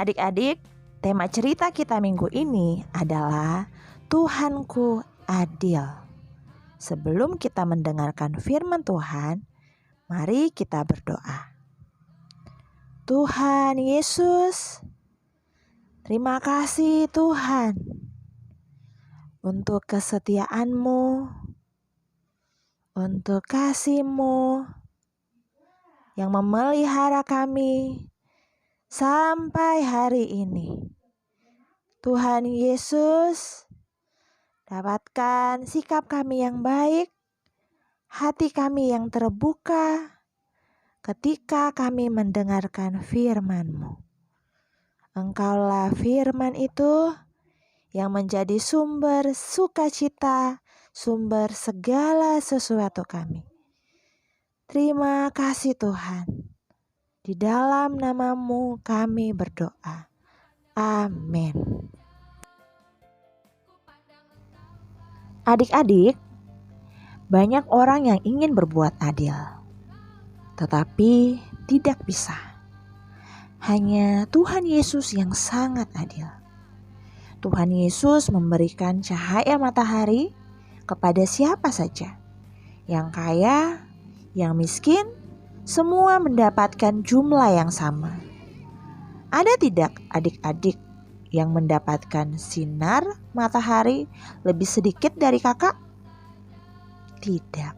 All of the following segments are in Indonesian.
Adik-adik, tema cerita kita minggu ini adalah Tuhanku adil. Sebelum kita mendengarkan firman Tuhan, mari kita berdoa. Tuhan Yesus, terima kasih Tuhan untuk kesetiaan-Mu, untuk kasih-Mu yang memelihara kami sampai hari ini. Tuhan Yesus, dapatkan sikap kami yang baik, hati kami yang terbuka ketika kami mendengarkan firman-Mu. Engkaulah firman itu yang menjadi sumber sukacita, sumber segala sesuatu kami. Terima kasih Tuhan. Di dalam nama-Mu kami berdoa. Amin. Adik-adik, banyak orang yang ingin berbuat adil, tetapi tidak bisa. Hanya Tuhan Yesus yang sangat adil. Tuhan Yesus memberikan cahaya matahari kepada siapa saja. Yang kaya, yang miskin, semua mendapatkan jumlah yang sama. Ada tidak adik-adik yang mendapatkan sinar matahari lebih sedikit dari kakak? Tidak.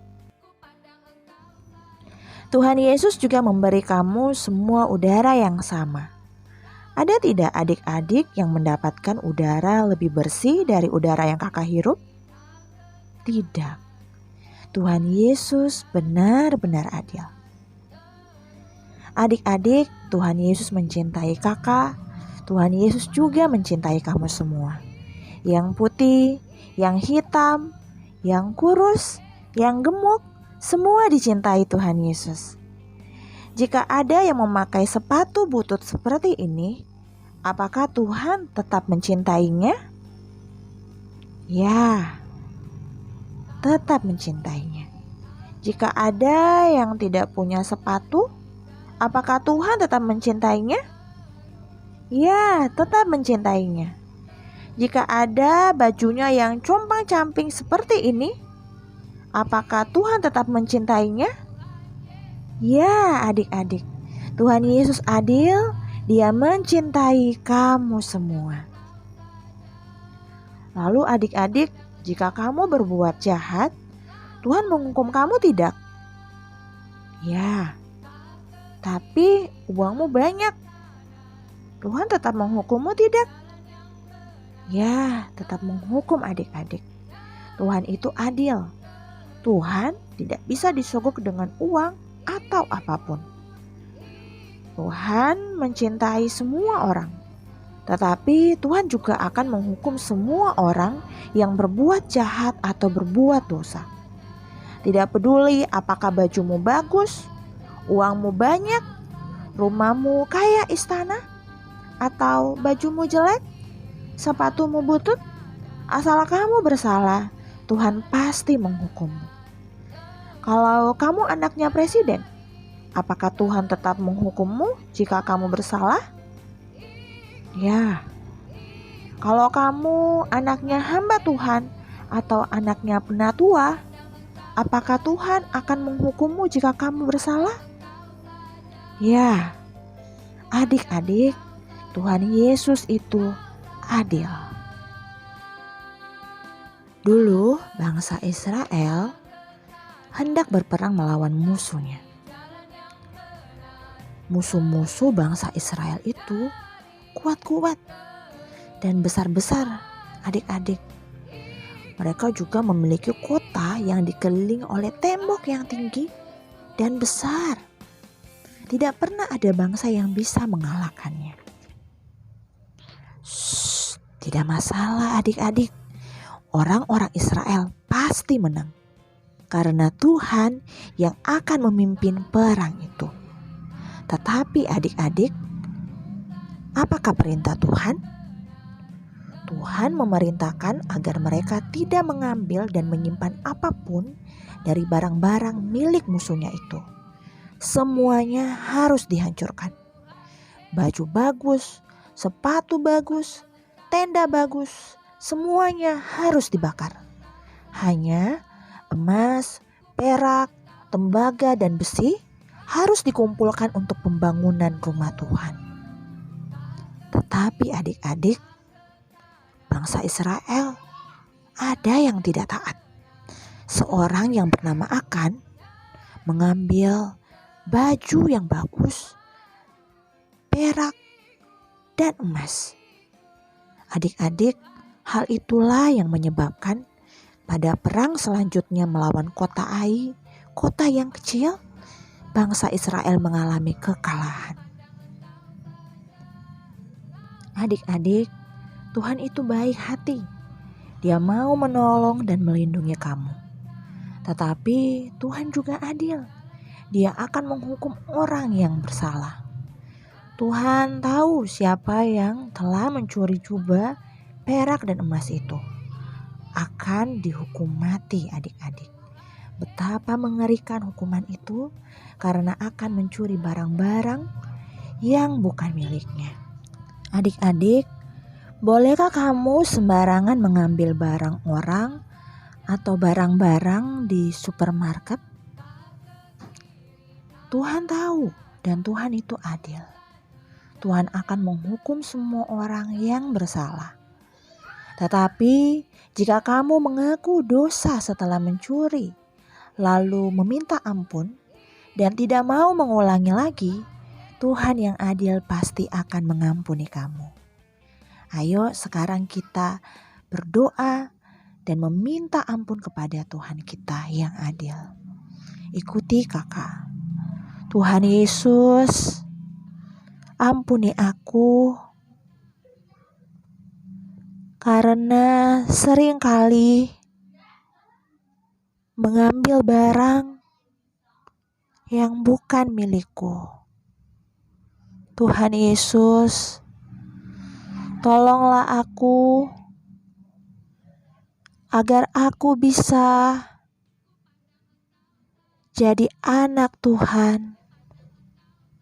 Tuhan Yesus juga memberi kamu semua udara yang sama. Ada tidak adik-adik yang mendapatkan udara lebih bersih dari udara yang kakak hirup? Tidak. Tuhan Yesus benar-benar adil. Adik-adik, Tuhan Yesus mencintai kakak. Tuhan Yesus juga mencintai kamu semua. Yang putih, yang hitam, yang kurus, yang gemuk, semua dicintai Tuhan Yesus. Jika ada yang memakai sepatu butut seperti ini, apakah Tuhan tetap mencintainya? Ya, tetap mencintainya. Jika ada yang tidak punya sepatu, apakah Tuhan tetap mencintainya? Ya, tetap mencintainya. Jika ada bajunya yang compang-camping seperti ini, apakah Tuhan tetap mencintainya? Ya, adik-adik, Tuhan Yesus adil, Dia mencintai kamu semua. Lalu adik-adik, jika kamu berbuat jahat, Tuhan menghukum kamu tidak? Ya, tapi uangmu banyak. Tuhan tetap menghukummu tidak? Ya, tetap menghukum adik-adik. Tuhan itu adil. Tuhan tidak bisa disogok dengan uang atau apapun. Tuhan mencintai semua orang. Tetapi Tuhan juga akan menghukum semua orang yang berbuat jahat atau berbuat dosa. Tidak peduli apakah bajumu bagus, uangmu banyak, rumahmu kayak istana, atau bajumu jelek, sepatumu butut, asal kamu bersalah, Tuhan pasti menghukummu. Kalau kamu anaknya presiden, apakah Tuhan tetap menghukummu jika kamu bersalah? Ya. Kalau kamu anaknya hamba Tuhan atau anaknya penatua, apakah Tuhan akan menghukummu jika kamu bersalah? Ya, adik-adik, Tuhan Yesus itu adil. Dulu bangsa Israel hendak berperang melawan musuhnya. Musuh-musuh bangsa Israel itu kuat-kuat dan besar-besar, adik-adik. Mereka juga memiliki kota yang dikelilingi oleh tembok yang tinggi dan besar. Tidak pernah ada bangsa yang bisa mengalahkannya. Tidak masalah adik-adik. Orang-orang Israel pasti menang. Karena Tuhan yang akan memimpin perang itu. Tetapi adik-adik, apakah perintah Tuhan? Tuhan memerintahkan agar mereka tidak mengambil dan menyimpan apapun dari barang-barang milik musuhnya itu. Semuanya harus dihancurkan. Baju bagus, sepatu bagus, tenda bagus, semuanya harus dibakar. Hanya emas, perak, tembaga, dan besi harus dikumpulkan untuk pembangunan rumah Tuhan. Tetapi adik-adik, bangsa Israel ada yang tidak taat. Seorang yang bernama Akan mengambil baju yang bagus, perak, dan emas. Adik-adik, hal itulah yang menyebabkan pada perang selanjutnya melawan kota Ai, kota yang kecil, bangsa Israel mengalami kekalahan. Adik-adik, Tuhan itu baik hati. Dia mau menolong dan melindungi kamu. Tetapi Tuhan juga adil. Dia akan menghukum orang yang bersalah. Tuhan tahu siapa yang telah mencuri jubah, perak, dan emas itu. Akan dihukum mati, adik-adik. Betapa mengerikan hukuman itu karena akan mencuri barang-barang yang bukan miliknya. Adik-adik, bolehkah kamu sembarangan mengambil barang orang atau barang-barang di supermarket? Tuhan tahu dan Tuhan itu adil. Tuhan akan menghukum semua orang yang bersalah. Tetapi jika kamu mengaku dosa setelah mencuri, lalu meminta ampun dan tidak mau mengulangi lagi, Tuhan yang adil pasti akan mengampuni kamu. Ayo sekarang kita berdoa dan meminta ampun kepada Tuhan kita yang adil. Ikuti kakak. Tuhan Yesus, ampuni aku karena seringkali mengambil barang yang bukan milikku. Tuhan Yesus, tolonglah aku agar aku bisa jadi anak Tuhan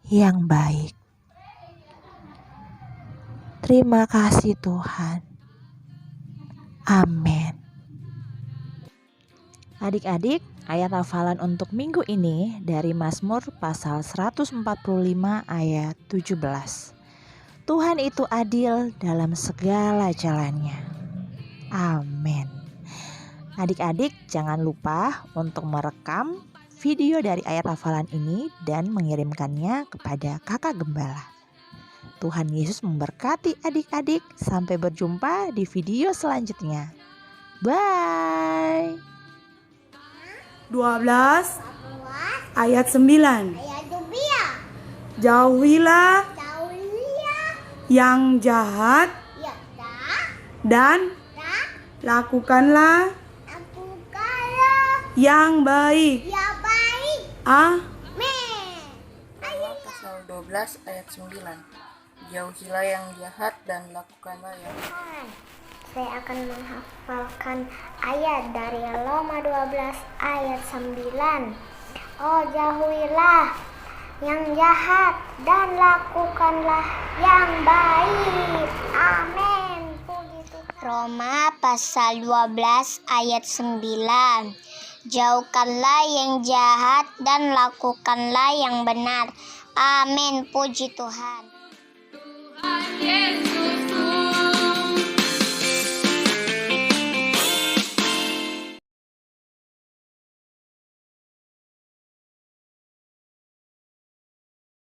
yang baik. Terima kasih Tuhan. Amin. Adik-adik, ayat hafalan untuk minggu ini dari Mazmur pasal 145 ayat 17. Tuhan itu adil dalam segala jalannya. Amin. Adik-adik jangan lupa untuk merekam video dari ayat hafalan ini dan mengirimkannya kepada kakak gembala. Tuhan Yesus memberkati adik-adik. Sampai berjumpa di video selanjutnya. Bye. 12 ayat 9. Jauhilah yang jahat dan lakukanlah yang baik. Amin. Roma pasal 12 ayat 9. Jauhilah yang jahat dan lakukanlah yang baik. Saya akan menghafalkan ayat dari Roma 12 ayat 9. Oh, jauhilah yang jahat dan lakukanlah yang baik. Amin. Puji Tuhan. Roma pasal 12 ayat 9. Jauhkanlah yang jahat dan lakukanlah yang benar. Amin. Puji Tuhan. Yesus